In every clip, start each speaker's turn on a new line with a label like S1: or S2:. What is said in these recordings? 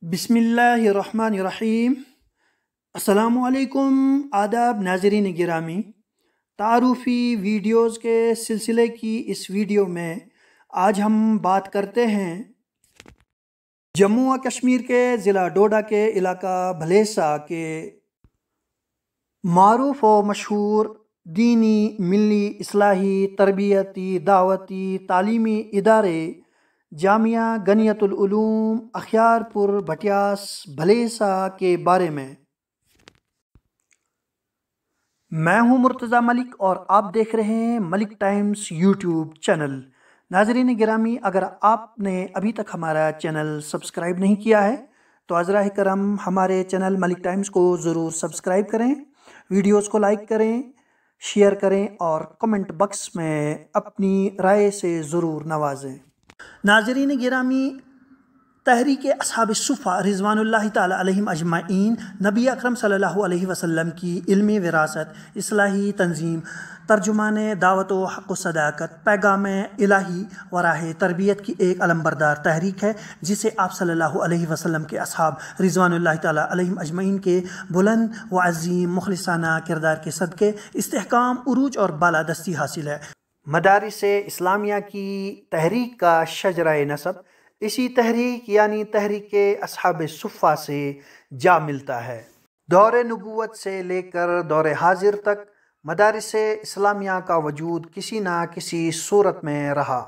S1: بسم اللہ الرحمن الرحیم۔ السلام علیکم، آداب ناظرین گرامی۔ تعارفی ویڈیوز کے سلسلے کی اس ویڈیو میں آج ہم بات کرتے ہیں جموں و کشمیر کے ضلع ڈوڈا کے علاقہ بھلیسا کے معروف و مشہور دینی، ملی، اصلاحی، تربیتی، دعوتی، تعلیمی ادارے جامعہ غنیت العلوم اخیار پور بھٹیاس بھلیسا کے بارے میں۔ میں ہوں مرتضی ملک اور آپ دیکھ رہے ہیں ملک ٹائمز یوٹیوب چینل۔ ناظرین گرامی، اگر آپ نے ابھی تک ہمارا چینل سبسکرائب نہیں کیا ہے تو عذرا کرم ہمارے چینل ملک ٹائمز کو ضرور سبسکرائب کریں، ویڈیوز کو لائک کریں، شیئر کریں اور کمنٹ باکس میں اپنی رائے سے ضرور نوازیں۔ ناظرین گرامی، تحریک اصحاب الصفہ رضوان اللہ تعالی علیہم اجمعین نبی اکرم صلی اللہ علیہ وسلم کی علمی وراثت، اصلاحی تنظیم، ترجمان دعوت و حق و صداقت، پیغام الہی و راہ تربیت کی ایک علمبردار تحریک ہے، جسے آپ صلی اللہ علیہ وسلم کے اصحاب رضوان اللہ تعالی علیہم اجمعین کے بلند و عظیم مخلصانہ کردار کے صدقے استحکام، عروج اور بالادستی حاصل ہے۔ مدارس اسلامیہ کی تحریک کا شجرہ نسب اسی تحریک یعنی تحریک اصحاب الصفہ سے جا ملتا ہے۔ دور نبوت سے لے کر دور حاضر تک مدارس اسلامیہ کا وجود کسی نہ کسی صورت میں رہا،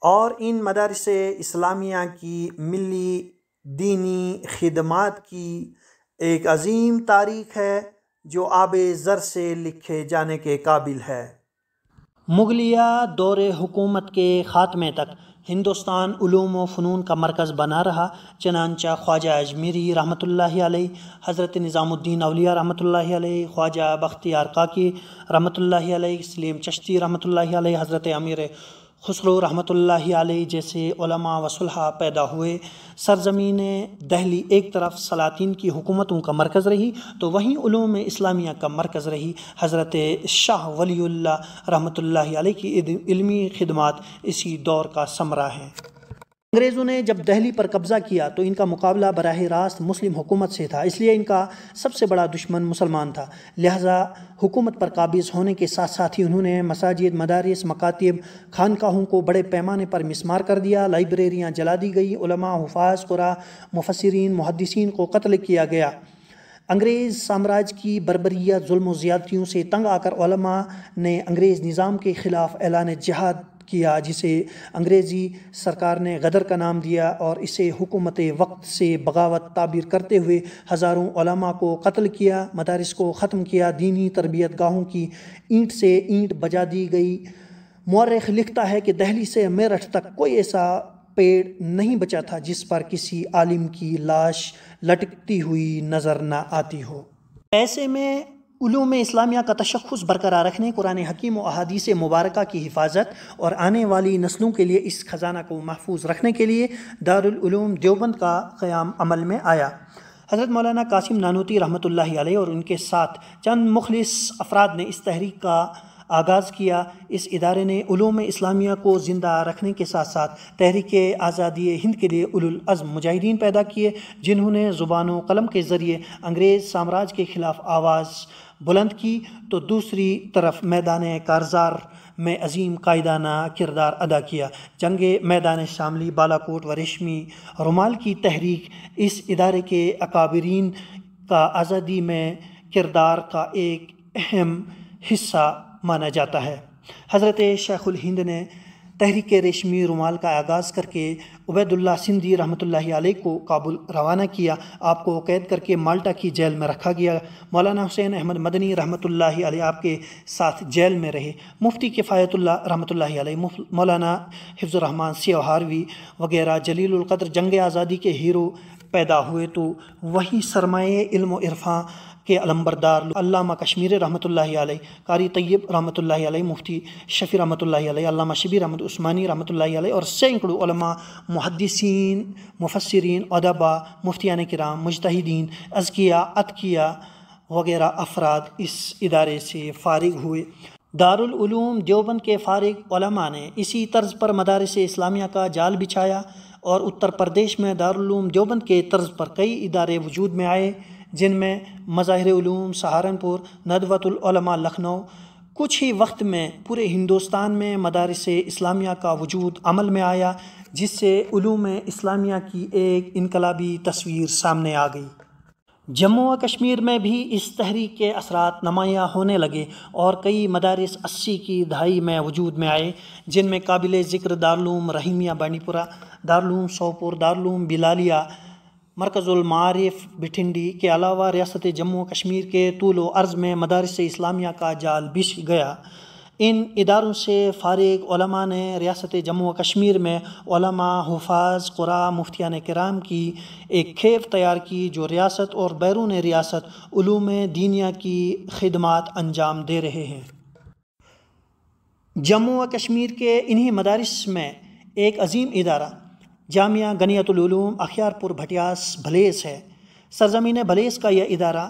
S1: اور ان مدارس اسلامیہ کی ملی دینی خدمات کی ایک عظیم تاریخ ہے جو آب زر سے لکھے جانے کے قابل ہے۔ مغلیہ دور حکومت کے خاتمے تک ہندوستان علوم و فنون کا مرکز بنا رہا، چنانچہ خواجہ اجمیری رحمۃ اللہ علیہ، حضرت نظام الدین اولیاء رحمۃ اللہ علیہ، خواجہ بختیار کاکی رحمۃ اللہ علیہ، سلیم چشتی رحمۃ اللہ علیہ، حضرت امیر خسرو رحمۃ اللہ علیہ جیسے علماء و صلحاء پیدا ہوئے۔ سرزمین دہلی ایک طرف سلاطین کی حکومتوں کا مرکز رہی تو وہیں علوم اسلامیہ کا مرکز رہی۔ حضرت شاہ ولی اللہ رحمۃ اللہ علیہ کی علمی خدمات اسی دور کا ثمرہ ہیں۔ انگریزوں نے جب دہلی پر قبضہ کیا تو ان کا مقابلہ براہ راست مسلم حکومت سے تھا، اس لیے ان کا سب سے بڑا دشمن مسلمان تھا، لہٰذا حکومت پر قابض ہونے کے ساتھ ساتھ ہی انہوں نے مساجد، مدارس، مکاتب، خانقاہوں کو بڑے پیمانے پر مسمار کر دیا، لائبریریاں جلا دی گئی، علماء، حفاظ قرآن، مفسرین، محدثین کو قتل کیا گیا۔ انگریز سامراج کی بربریت، ظلم و زیادتیوں سے تنگ آ کر علماء نے انگریز نظام کے خلاف اعلان جہاد کیا، جسے انگریزی سرکار نے غدر کا نام دیا، اور اسے حکومت وقت سے بغاوت تعبیر کرتے ہوئے ہزاروں علماء کو قتل کیا، مدارس کو ختم کیا، دینی تربیت گاہوں کی اینٹ سے اینٹ بجا دی گئی۔ مورخ لکھتا ہے کہ دہلی سے میرٹھ تک کوئی ایسا پیڑ نہیں بچا تھا جس پر کسی عالم کی لاش لٹکتی ہوئی نظر نہ آتی ہو۔ ایسے میں علوم اسلامیہ کا تشخص برقرار رکھنے، قرآن حکیم و احادیث مبارکہ کی حفاظت اور آنے والی نسلوں کے لیے اس خزانہ کو محفوظ رکھنے کے لیے دارالعلوم دیوبند کا قیام عمل میں آیا۔ حضرت مولانا قاسم نانوتوی رحمۃ اللہ علیہ اور ان کے ساتھ چند مخلص افراد نے اس تحریک کا آغاز کیا۔ اس ادارے نے علوم اسلامیہ کو زندہ رکھنے کے ساتھ ساتھ تحریک آزادی ہند کے لیے اولو العزم مجاہدین پیدا کیے، جنہوں نے زبان و قلم کے ذریعے انگریز سامراج کے خلاف آواز بلند کی، تو دوسری طرف میدان کارزار میں عظیم قائدانہ کردار ادا کیا۔ جنگ میدان شاملی، بالاکوٹ و ریشمی رومال کی تحریک اس ادارے کے اکابرین کا آزادی میں کردار کا ایک اہم حصہ مانا جاتا ہے۔ حضرت شیخ الہند نے تحریک ریشمی رومال کا آغاز کر کے عبید اللہ سندھی رحمۃ اللہ علیہ کو کابل روانہ کیا، آپ کو قید کر کے مالٹا کی جیل میں رکھا گیا۔ مولانا حسین احمد مدنی رحمۃ اللہ علیہ آپ کے ساتھ جیل میں رہے۔ مفتی کفایت اللہ رحمۃ اللہ علیہ، مولانا حفظ الرحمان سیوہاروی وغیرہ جلیل القدر جنگ آزادی کے ہیرو پیدا ہوئے، تو وہی سرمایہ علم و عرفاں کے علمبردار علامہ کشمیری رحمۃ اللہ علیہ، قاری طیب رحمۃ اللہ علیہ، مفتی شفیع رحمۃ اللہ علیہ، علامہ شبیر احمد عثمانی رحمۃ اللہ علیہ اور سینکڑوں علماء، محدثین، مفسرین، ادباء، مفتیان کرام، مجتہدین، اذکیاء، اتقیاء وغیرہ افراد اس ادارے سے فارغ ہوئے۔ دارالعلوم دیوبند کے فارغ علماء نے اسی طرز پر مدارس اسلامیہ کا جال بچھایا اور اتر پردیش میں دارالعلوم دیوبند کے طرز پر کئی ادارے وجود میں آئے، جن میں مظاہر علوم سہارنپور، ندوۃ العلماء لکھنؤ۔ کچھ ہی وقت میں پورے ہندوستان میں مدارس اسلامیہ کا وجود عمل میں آیا، جس سے علوم اسلامیہ کی ایک انقلابی تصویر سامنے آ گئی۔ جموں و کشمیر میں بھی اس تحریک کے اثرات نمایاں ہونے لگے اور کئی مدارس 80 کی دہائی میں وجود میں آئے، جن میں قابل ذکر دارالعلوم رحیمیہ بانڈی پورہ، دارالعلوم سوپور، دارالعلوم بلالیہ، مرکز المعارف بٹھنڈی کے علاوہ ریاست جموں و کشمیر کے طول و عرض میں مدارس اسلامیہ کا جال بچھ گیا۔ ان اداروں سے فارغ علماء نے ریاست جموں و کشمیر میں علماء، حفاظ قرآن، مفتیان کرام کی ایک کھیپ تیار کی جو ریاست اور بیرون ریاست علوم دینیہ کی خدمات انجام دے رہے ہیں۔ جموں و کشمیر کے انہی مدارس میں ایک عظیم ادارہ جامعہ غنیۃ العلوم اختیارپور بھٹیاس بھلیس ہے۔ سرزمین بھلیس کا یہ ادارہ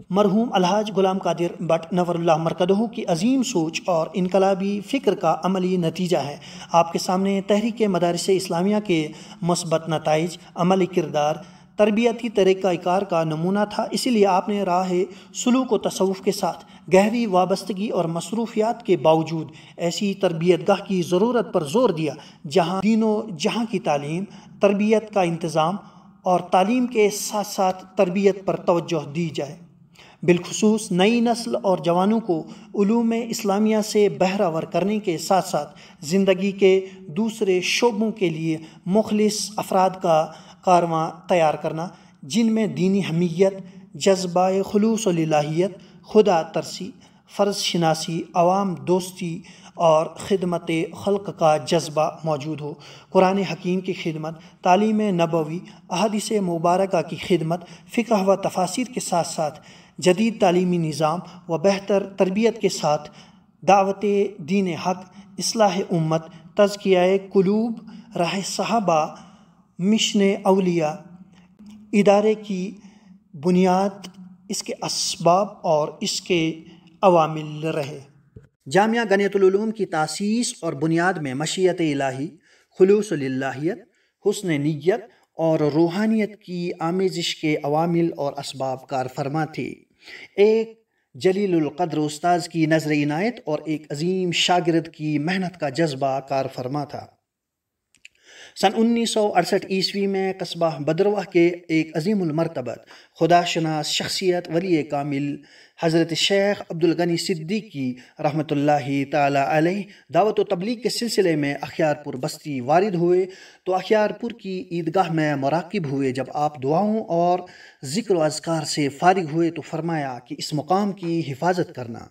S1: مرحوم الحاج غلام قادر بٹ نور اللہ مرکزہ کی عظیم سوچ اور انقلابی فکر کا عملی نتیجہ ہے۔ آپ کے سامنے تحریک مدارس اسلامیہ کے مثبت نتائج، عملی کردار، تربیتی طریقہ کار کا نمونہ تھا، اسی لیے آپ نے راہ سلوک و تصوف کے ساتھ گہری وابستگی اور مصروفیات کے باوجود ایسی تربیت گاہ کی ضرورت پر زور دیا جہاں دین و جہاں کی تعلیم، تربیت کا انتظام اور تعلیم کے ساتھ ساتھ تربیت پر توجہ دی جائے۔ بالخصوص نئی نسل اور جوانوں کو علوم اسلامیہ سے بہرہ ور کرنے کے ساتھ ساتھ زندگی کے دوسرے شعبوں کے لیے مخلص افراد کا کارواں تیار کرنا، جن میں دینی حمیت، جذبہ خلوص الہیت، خدا ترسی، فرض شناسی، عوام دوستی اور خدمت خلق کا جذبہ موجود ہو۔ قرآن حکیم کی خدمت، تعلیم نبوی، احادیث مبارکہ کی خدمت، فقہ و تفاسیر کے ساتھ ساتھ جدید تعلیمی نظام و بہتر تربیت کے ساتھ دعوت دین حق، اصلاح امت، تزکیہ قلوب، راہ صحابہ، مشن اولیاء۔ ادارے کی بنیاد اس کے اسباب اور اس کے عوامل رہے۔ جامعہ غنیۃ العلوم کی تاسیس اور بنیاد میں مشیت الہی، خلوص الہیت، حسن نیت اور روحانیت کی آمیزش کے عوامل اور اسباب کار فرما تھے۔ ایک جلیل القدر استاذ کی نظر عنایت اور ایک عظیم شاگرد کی محنت کا جذبہ کار فرما تھا۔ سن 1968 عیسوی میں قصبہ بدروہ کے ایک عظیم المرتبت خدا شناس شخصیت ولی کامل حضرت شیخ عبدالغنی صدیقی رحمۃ اللہ تعالی علیہ دعوت و تبلیغ کے سلسلے میں اختیارپور بستی وارد ہوئے تو اختیارپور کی عیدگاہ میں مراقب ہوئے۔ جب آپ دعاؤں اور ذکر و اذکار سے فارغ ہوئے تو فرمایا کہ اس مقام کی حفاظت کرنا۔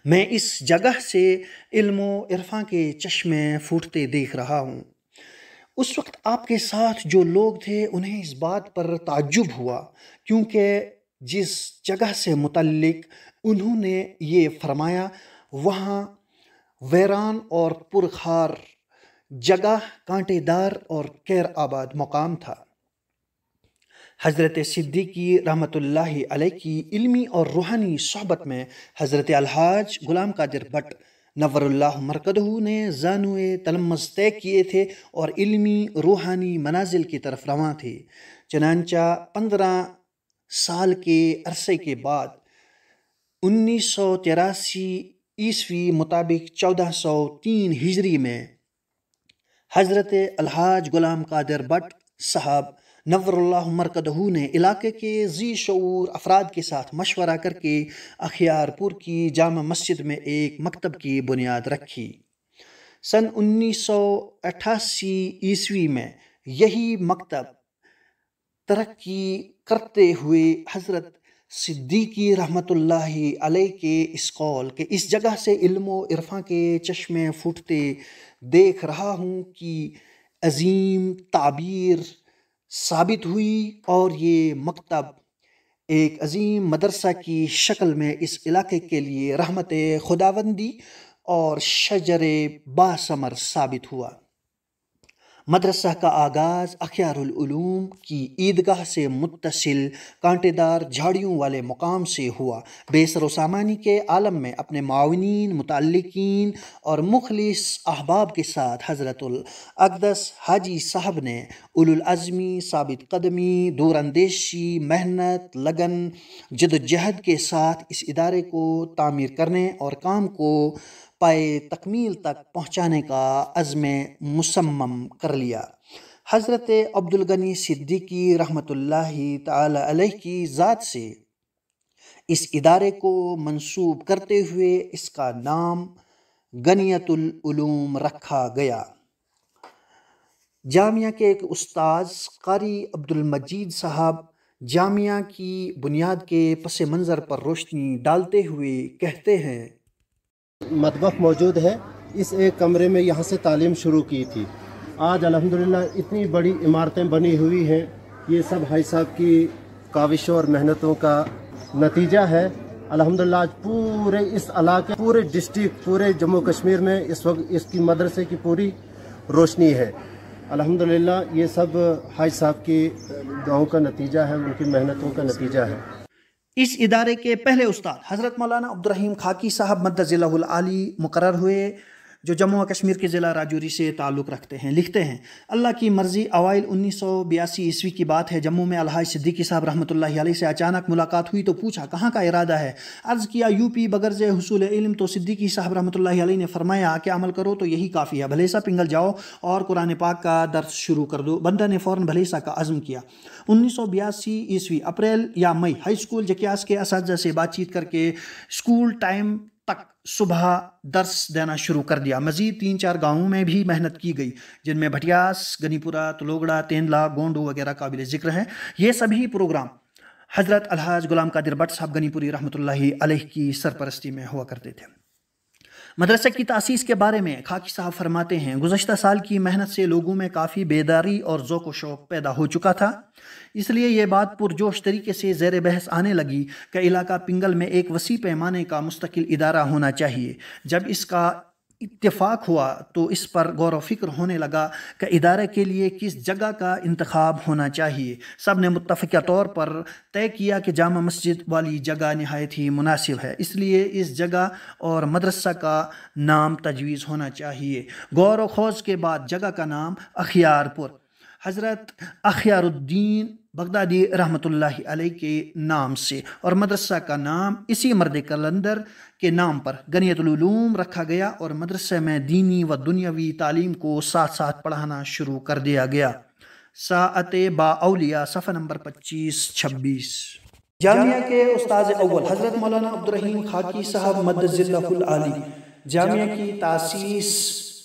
S1: میں اس جگہ سے علم و عرفاں کے چشمے پھوٹتے دیکھ رہا ہوں۔ اس وقت آپ کے ساتھ جو لوگ تھے انہیں اس بات پر تعجب ہوا، کیونکہ جس جگہ سے متعلق انہوں نے یہ فرمایا وہاں ویران اور پرخار جگہ، کانٹے دار اور کیر آباد مقام تھا۔ حضرت صدیقی رحمۃ اللہ علیہ کی علمی اور روحانی صحبت میں حضرت الحاج غلام قادر بٹ نور اللہ مرکزہ نے زانوئے تلمذ طے کیے تھے اور علمی روحانی منازل کی طرف رواں تھے۔ چنانچہ 15 سال کے عرصے کے بعد 1983 عیسوی مطابق 1403 ہجری میں حضرت الحاج غلام قادر بٹ صاحب نور اللہ مرکزہ نے علاقے کے ذی شعور افراد کے ساتھ مشورہ کر کے اختیارپور کی جامع مسجد میں ایک مکتب کی بنیاد رکھی۔ سن 1988 عیسوی میں یہی مکتب ترقی کرتے ہوئے حضرت صدیقی رحمۃ اللہ علیہ کے اس قول کہ اس جگہ سے علم و عرفاں کے چشمے پھوٹتے دیکھ رہا ہوں کی عظیم تعبیر ثابت ہوئی، اور یہ مکتب ایک عظیم مدرسہ کی شکل میں اس علاقے کے لیے رحمت خداوندی اور شجر باثمر ثابت ہوا۔ مدرسہ کا آغاز اخیار العلوم کی عیدگاہ سے متصل کانٹے دار جھاڑیوں والے مقام سے ہوا۔ بے سر و سامانی کے عالم میں اپنے معاونین، متعلقین اور مخلص احباب کے ساتھ حضرت الاقدس حاجی صاحب نے اولوالعزمی، ثابت قدمی، دور اندیشی، محنت، لگن، جدوجہد کے ساتھ اس ادارے کو تعمیر کرنے اور کام کو پائے تکمیل تک پہنچانے کا عزم مصمم کر لیا۔ حضرت عبدالغنی صدیقی رحمۃ اللہ تعالی علیہ کی ذات سے اس ادارے کو منسوب کرتے ہوئے اس کا نام غنیۃ العلوم رکھا گیا۔ جامعہ کے ایک استاذ قاری عبدالمجید صاحب جامعہ کی بنیاد کے پس منظر پر روشنی ڈالتے ہوئے کہتے ہیں،
S2: مطبخ موجود ہے، اس ایک کمرے میں یہاں سے تعلیم شروع کی تھی۔ آج الحمدللہ اتنی بڑی عمارتیں بنی ہوئی ہیں، یہ سب بھائی صاحب کی کاوشوں اور محنتوں کا نتیجہ ہے۔ الحمدللہ آج پورے اس علاقے، پورے ڈسٹرکٹ، پورے جموں کشمیر میں اس وقت اس کی مدرسے کی پوری روشنی ہے۔ الحمدللہ یہ سب حاج صاحب کی دعاؤں کا نتیجہ ہے، ان کی محنتوں کا نتیجہ ہے۔
S1: اس ادارے کے پہلے استاد حضرت مولانا عبدالرحیم خاکی صاحب مدد ذلہ العالی مقرر ہوئے، جو جموں و کشمیر کے ضلع راجوری سے تعلق رکھتے ہیں۔ لکھتے ہیں، اللہ کی مرضی اوائل 1982 عیسوی کی بات ہے، جموں میں الحاج صدیقی صاحب رحمۃ اللہ علیہ سے اچانک ملاقات ہوئی تو پوچھا کہاں کا ارادہ ہے؟ عرض کیا یو پی بغرض حصول علم، تو صدیقی صاحب رحمۃ اللہ علیہ نے فرمایا کہ عمل کرو تو یہی کافی ہے، بھلے سا پنگل جاؤ اور قرآن پاک کا درس شروع کر دو۔ بندہ نے فوراً بھلے سا کا عزم کیا۔ 1982 عیسوی اپریل یا مئی ہائی اسکول جکیاس کے اساتذہ سے بات چیت کر کے اسکول ٹائم تک صبح درس دینا شروع کر دیا۔ مزید 3-4 گاؤں میں بھی محنت کی گئی، جن میں بھٹیاس، گنی پورہ، تلوگڑا، تیندلا، گونڈو وغیرہ قابل ذکر ہیں۔ یہ سبھی پروگرام حضرت الحاج غلام قادر بٹ صاحب گنی پوری رحمۃ اللہ علیہ کی سرپرستی میں ہوا کرتے تھے۔ مدرسے کی تاسیس کے بارے میں خاکی صاحب فرماتے ہیں، گزشتہ سال کی محنت سے لوگوں میں کافی بیداری اور ذوق و شوق پیدا ہو چکا تھا، اس لیے یہ بات پرجوش طریقے سے زیر بحث آنے لگی کہ علاقہ پنگل میں ایک وسیع پیمانے کا مستقل ادارہ ہونا چاہیے۔ جب اس کا اتفاق ہوا تو اس پر غور و فکر ہونے لگا کہ ادارے کے لیے کس جگہ کا انتخاب ہونا چاہیے۔ سب نے متفقہ طور پر طے کیا کہ جامع مسجد والی جگہ نہایت ہی مناسب ہے، اس لیے اس جگہ اور مدرسہ کا نام تجویز ہونا چاہیے۔ غور و خوض کے بعد جگہ کا نام اخیار پور حضرت اخیار الدین بغدادی رحمۃ اللہ علیہ کے نام سے اور مدرسہ کا نام اسی مرد کلندر کے نام پر غنیۃ العلوم رکھا گیا، اور مدرسے میں دینی و دنیاوی تعلیم کو ساتھ ساتھ پڑھانا شروع کر دیا گیا۔ ساعت با اولیاء صفحہ نمبر 25-26۔ جامعہ کے استاذ اول حضرت مولانا عبدالرحیم خاکی صاحب مدد ذلہ العالی جامعہ کی تاسیس،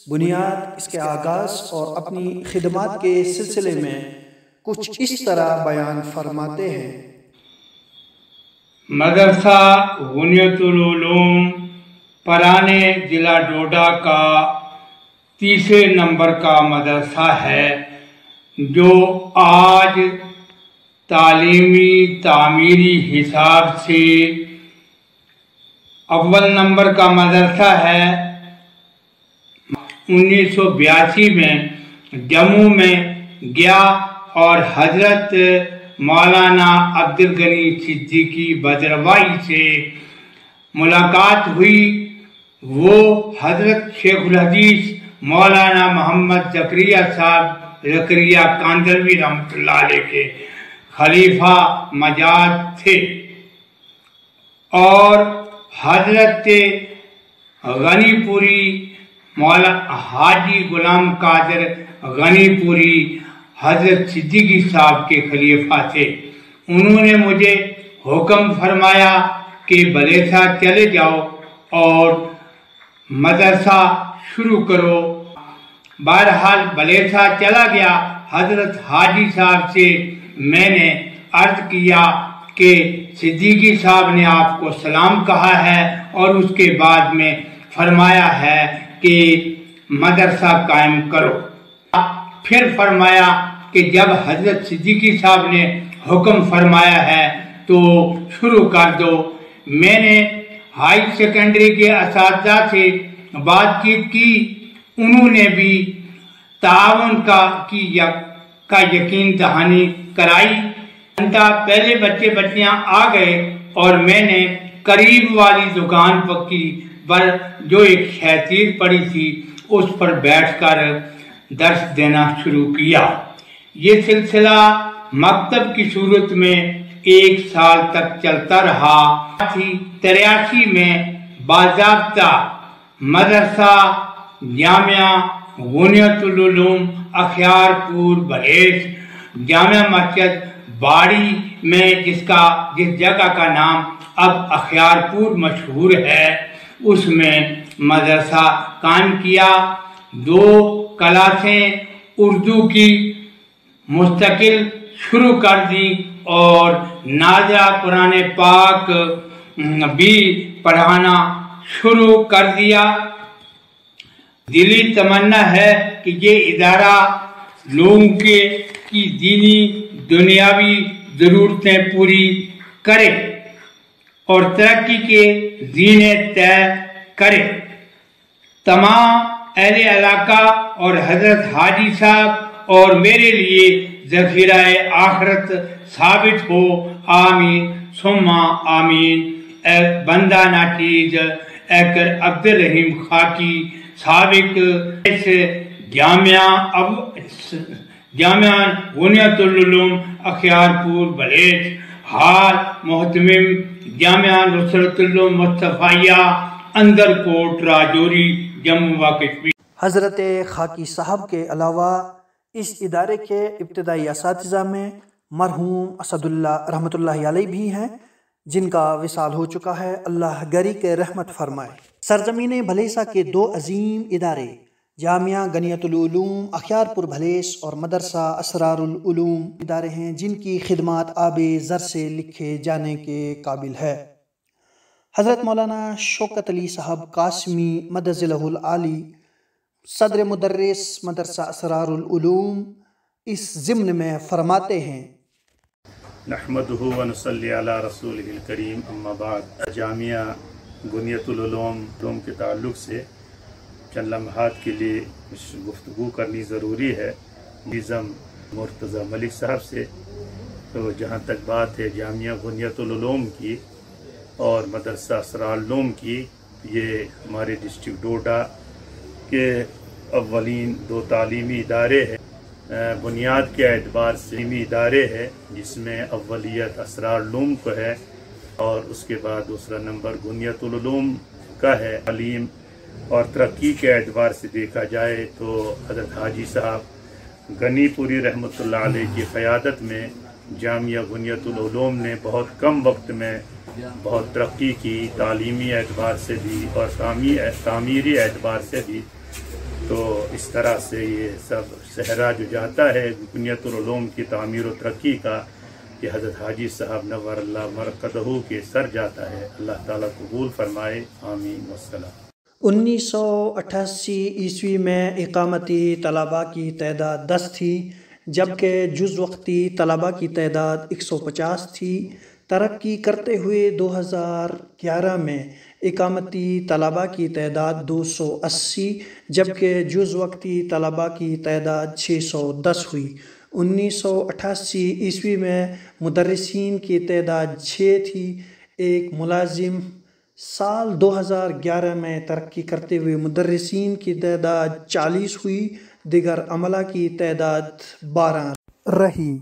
S1: بنیاد، اس کے آغاز اور اپنی خدمات کے سلسلے میں کچھ اس طرح بیان فرماتے ہیں۔
S3: مدرسہ غنیۃ العلوم پرانے ضلع ڈوڈا کا 3 نمبر کا مدرسہ ہے، جو آج تعلیمی تعمیری حساب سے اول نمبر کا مدرسہ ہے۔ 1982 میں جموں میں گیا اور حضرت مولانا عبدالغنی صدیقی بدروائی سے ملاقات ہوئی۔ وہ حضرت شیخ الحدیث مولانا محمد زکریا صاحب زکریا کاندلوی رحمۃ اللہ علیہ کے خلیفہ مجاز تھے، اور حضرت غنی پوری مولانا حاجی غلام قادر غنی پوری حضرت صدیقی صاحب کے خلیفہ تھے۔ انہوں نے مجھے حکم فرمایا کہ بلیسا چلے جاؤ اور مدرسہ شروع کرو۔ بہرحال بلیسا چلا گیا۔ حضرت حاجی صاحب سے میں نے عرض کیا کہ صدیقی صاحب نے آپ کو سلام کہا ہے اور اس کے بعد میں فرمایا ہے کہ مدرسہ قائم کرو۔ پھر فرمایا کہ جب حضرت صدیقی صاحب نے حکم فرمایا ہے تو شروع کر دو۔ میں نے ہائی سیکنڈری کے اساتذہ سے بات چیت کی، انہوں نے بھی تعاون کا یقین دہانی کرائی۔ پہلے بچیاں آ گئے اور میں نے قریب والی دکان پر جو ایک شیطیر پڑی تھی اس پر بیٹھ کر درس دینا شروع کیا۔ یہ سلسلہ مکتب کی صورت میں 1 سال تک چلتا رہا۔ 83 میں باضابطہ مدرسہ جامعہ غنیت العلوم اخیار پور بھلیس جامع مسجد باڑی میں جس جگہ کا نام اب اخیار پور مشہور ہے، اس میں مدرسہ قائم کیا۔ 2 کلاسیں اردو کی مستقل شروع کر دی اور نازلہ قرآن پاک بھی پڑھانا شروع کر دیا۔ دلی تمنا ہے کہ یہ ادارہ لوگوں کی دینی دنیاوی ضرورتیں پوری کرے اور ترقی کے زینے طے کرے۔ تمام اہل علاقہ اور حضرت حاجی صاحب اور میرے لیے ذخیرہ آخرت ثابت ہو، آمین ثم آمین۔ بندہ ناچیز ایکر عبد الرحیم خاکی سابق جامعہ غنیت العلوم اخیار پور بھلیس، حال محتمم جامعہ نصرت اللہ مصطفیہ اندر کوٹ راجوری جموں و کشمیر۔
S1: حضرت خاکی صاحب کے علاوہ اس ادارے کے ابتدائی اساتذہ میں مرحوم اسد اللہ رحمۃ اللہ علیہ بھی ہیں، جن کا وصال ہو چکا ہے، اللہ گری کے رحمت فرمائے۔ سرزمین بھلیسہ کے 2 عظیم ادارے جامعہ غنیت العلوم اخیار پور بھلیس اور مدرسہ اسرار العلوم ادارے ہیں جن کی خدمات آب زر سے لکھے جانے کے قابل ہے۔ حضرت مولانا شوکت علی صاحب قاسمی مدظلہ العالی صدر مدرس مدرسہ اسرار العلوم اس ضمن میں فرماتے ہیں:
S4: نحمدہ ونصلی علی رسولہ الکریم، اما بعد۔ جامعہ غنیت العلوم کے تعلق سے چند لمحات کے لیے گفتگو کرنی ضروری ہے۔ نظام مرتضی ملک صاحب سے تو جہاں تک بات ہے جامعہ غنیت العلوم کی اور مدرسہ اسرار العلوم کی، یہ ہمارے ڈسٹرکٹ ڈوڈا کے اولین 2 تعلیمی ادارے ہیں۔ بنیاد کے اعتبار سے تعلیمی ادارے ہیں جس میں اولیت اسرار العلوم کو ہے اور اس کے بعد دوسرا نمبر غنیت العلوم کا ہے۔ تعلیم اور ترقی کے اعتبار سے دیکھا جائے تو حضرت حاجی صاحب غنی پوری رحمۃ اللہ علیہ کی قیادت میں جامعہ غنیت العلوم نے بہت کم وقت میں بہت ترقی کی، تعلیمی اعتبار سے بھی اور تعمیری اعتبار سے بھی۔ تو اس طرح سے یہ سب صحرا جو جاتا ہے غنیت العلوم کی تعمیر و ترقی کا، یہ حضرت حاجی صاحب نور اللہ مرقدہ کے سر جاتا ہے۔ اللہ تعالیٰ قبول فرمائے، آمین والسلام۔
S1: 1988 عیسوی میں اقامتی طلباء کی تعداد 10 تھی، جبکہ جز وقتی طلباء کی تعداد 150 تھی۔ ترقی کرتے ہوئے 2011 میں اقامتی طلباء کی تعداد 280 جبکہ جز وقتی طلباء کی تعداد 610 ہوئی۔ 1988 عیسوی میں مدرسین کی تعداد 6 تھی، ایک ملازم۔ سال 2011 میں ترقی کرتے ہوئے مدرسین کی تعداد 40 ہوئی، دیگر عملہ کی تعداد 12 رہی۔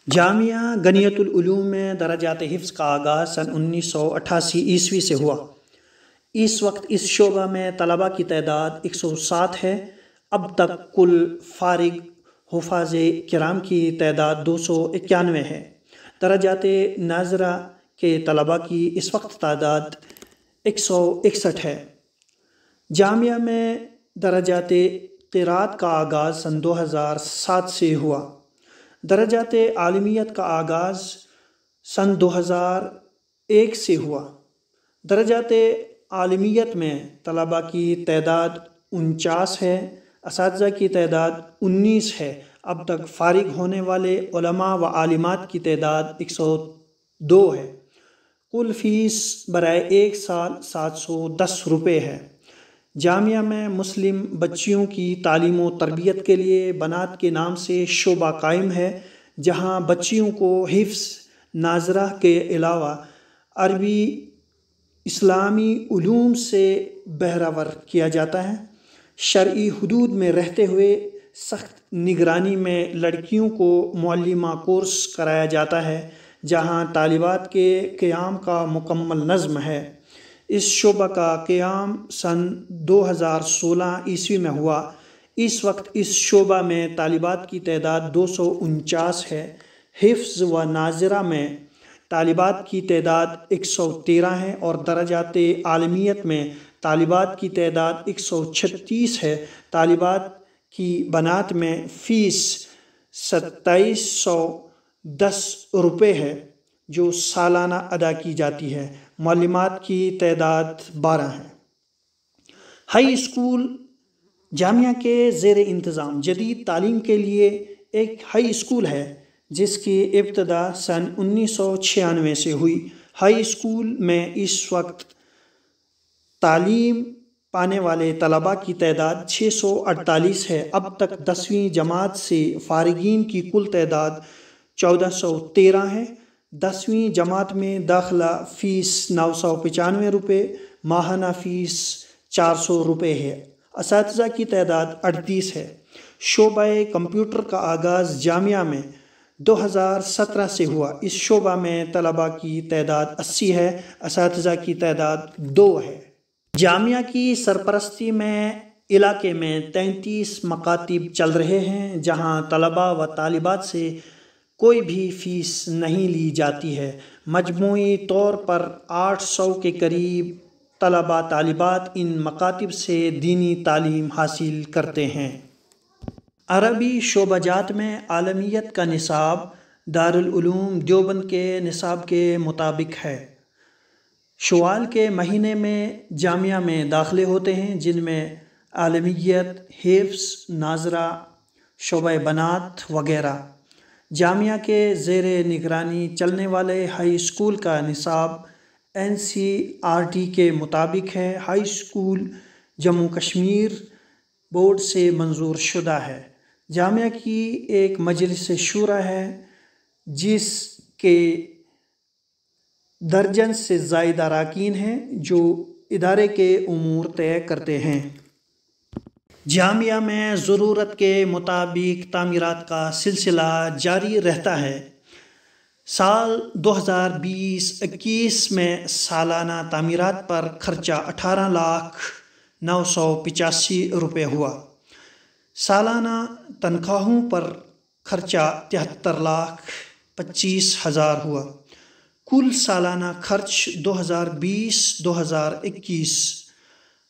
S1: جامعہ غنیت العلوم میں درجات حفظ کا آغاز سن 1988 عیسوی سے ہوا۔ اس وقت اس شعبہ میں طلباء کی تعداد 107 ہے۔ اب تک کل فارغ حفاظ کرام کی تعداد 291 ہے۔ درجات ناظرہ کے طلباء کی اس وقت تعداد 161 ہے۔ جامعہ میں درجات قرات کا آغاز سن 2007 سے ہوا۔ درجات عالمیت کا آغاز سن 2001 سے ہوا۔ درجات عالمیت میں طلباء کی تعداد 49 ہے، اساتذہ کی تعداد 19 ہے۔ اب تک فارغ ہونے والے علماء و عالمات کی تعداد 102 ہے۔ کل فیس برائے 1 سال 710 روپے ہے۔ جامعہ میں مسلم بچیوں کی تعلیم و تربیت کے لیے بنات کے نام سے شعبہ قائم ہے، جہاں بچیوں کو حفظ ناظرہ کے علاوہ عربی اسلامی علوم سے بہرہور کیا جاتا ہے۔ شرعی حدود میں رہتے ہوئے سخت نگرانی میں لڑکیوں کو معلمہ کورس کرایا جاتا ہے، جہاں طالبات کے قیام کا مکمل نظم ہے۔ اس شعبہ کا قیام سن 2016 عیسوی میں ہوا۔ اس وقت اس شعبہ میں طالبات کی تعداد 249 ہے۔ حفظ و ناظرہ میں طالبات کی تعداد 113 ہے اور درجات عالمیت میں طالبات کی تعداد 136 ہے۔ طالبات کی بنات میں فیس 2710 روپے ہے جو سالانہ ادا کی جاتی ہے۔ معلمات کی تعداد 12 ہے۔ ہائی اسکول جامعہ کے زیر انتظام جدید تعلیم کے لیے ایک ہائی اسکول ہے جس کی ابتدا سن 1996 سے ہوئی۔ ہائی اسکول میں اس وقت تعلیم پانے والے طلباء کی تعداد 648 ہے۔ اب تک 10ویں جماعت سے فارغین کی کل تعداد 1413 ہے۔ 10ویں جماعت میں داخلہ فیس 995 روپے، ماہانہ فیس 400 روپے ہے۔ اساتذہ کی تعداد 38 ہے۔ شعبہ کمپیوٹر کا آغاز جامعہ میں 2017 سے ہوا۔ اس شعبہ میں طلباء کی تعداد 80 ہے، اساتذہ کی تعداد 2 ہے۔ جامعہ کی سرپرستی میں علاقے میں 33 مکاتب چل رہے ہیں، جہاں طلباء و طالبات سے کوئی بھی فیس نہیں لی جاتی ہے۔ مجموعی طور پر 800 کے قریب طلباء طالبات ان مکاتب سے دینی تعلیم حاصل کرتے ہیں۔ عربی شعبہ جات میں عالمیت کا نصاب دارالعلوم دیوبند کے نصاب کے مطابق ہے۔ شوال کے مہینے میں جامعہ میں داخلے ہوتے ہیں، جن میں عالمیت، حفظ ناظرہ، شعبہ بنات وغیرہ۔ جامعہ کے زیر نگرانی چلنے والے ہائی اسکول کا نصاب NCERT کے مطابق ہے۔ High school Jammu Kashmir board سے منظور شدہ ہے۔ جامعہ کی ایک مجلس شورا ہے جس کے درجن سے زائد اراکین ہیں جو ادارے کے امور طے کرتے ہیں۔ جامعہ میں ضرورت کے مطابق تعمیرات کا سلسلہ جاری رہتا ہے۔ سال 2020-21 میں سالانہ تعمیرات پر خرچہ 18,985 روپے ہوا۔ سالانہ تنخواہوں پر خرچہ 73,25,000 ہوا۔ کل سالانہ خرچ 2020-2021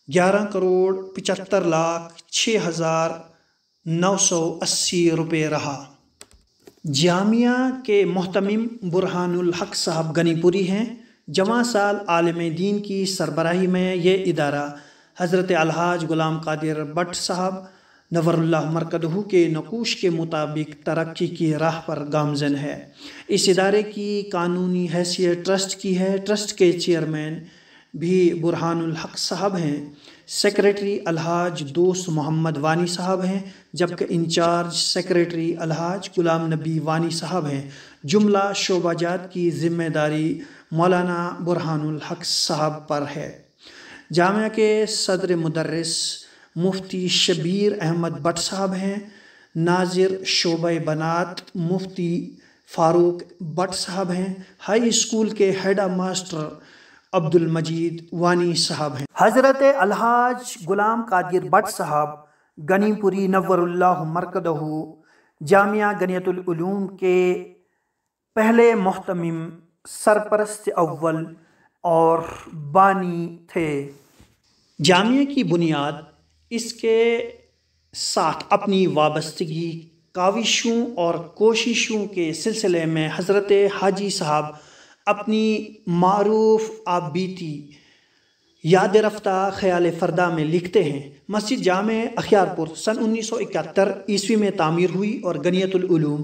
S1: 11,75,06,980 روپے رہا۔ جامعہ کے محتمم برہان الحق صاحب غنی پوری ہیں۔ جواں سال عالم دین کی سربراہی میں یہ ادارہ حضرت الحاج غلام قادر بٹ صاحب نور اللہ مرکزہ کے نقوش کے مطابق ترقی کی راہ پر گامزن ہے۔ اس ادارے کی قانونی حیثیت ٹرسٹ کی ہے۔ ٹرسٹ کے چیئرمین بھی برہان الحق صاحب ہیں۔ سیکریٹری الحاج دوست محمد وانی صاحب ہیں، جبکہ انچارج سیکریٹری الحاج غلام نبی وانی صاحب ہیں۔ جملہ شعبہ جات کی ذمہ داری مولانا برہان الحق صاحب پر ہے۔ جامعہ کے صدر مدرس مفتی شبیر احمد بٹ صاحب ہیں۔ ناظر شعبہ بنات مفتی فاروق بٹ صاحب ہیں۔ ہائی اسکول کے ہیڈ ماسٹر عبد المجید وانی صاحب ہیں۔ حضرت الحاج غلام قادر بٹ صاحب غنی پوری نور اللہ مرکزہ جامعہ غنیت العلوم کے پہلے محتمم، سرپرست اول اور بانی تھے۔ جامعہ کی بنیاد اس کے ساتھ اپنی وابستگی، کاوشوں اور کوششوں کے سلسلے میں حضرت حاجی صاحب اپنی معروف آپ بیتی یاد رفتہ خیال فردہ میں لکھتے ہیں: مسجد جامع اخیار پور سن 1971 عیسوی میں تعمیر ہوئی اور غنیت العلوم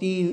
S1: 3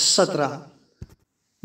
S1: 17।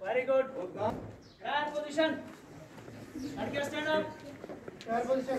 S5: Very good. Position. Stand up. Position.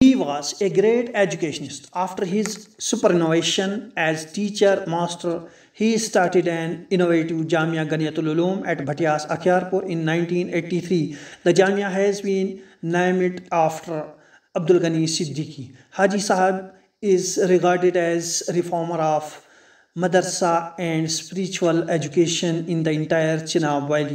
S1: He was a great educationist. After his superannuation as teacher master, he started an innovative Jamia Ganiyatul Uloom at Bhatiyas Akhyarpur in 1983. The Jamia has been named after Abdul Ghani Siddiqui. Haji Sahab is regarded as reformer of madrasa and spiritual education in the entire Chenab Valley.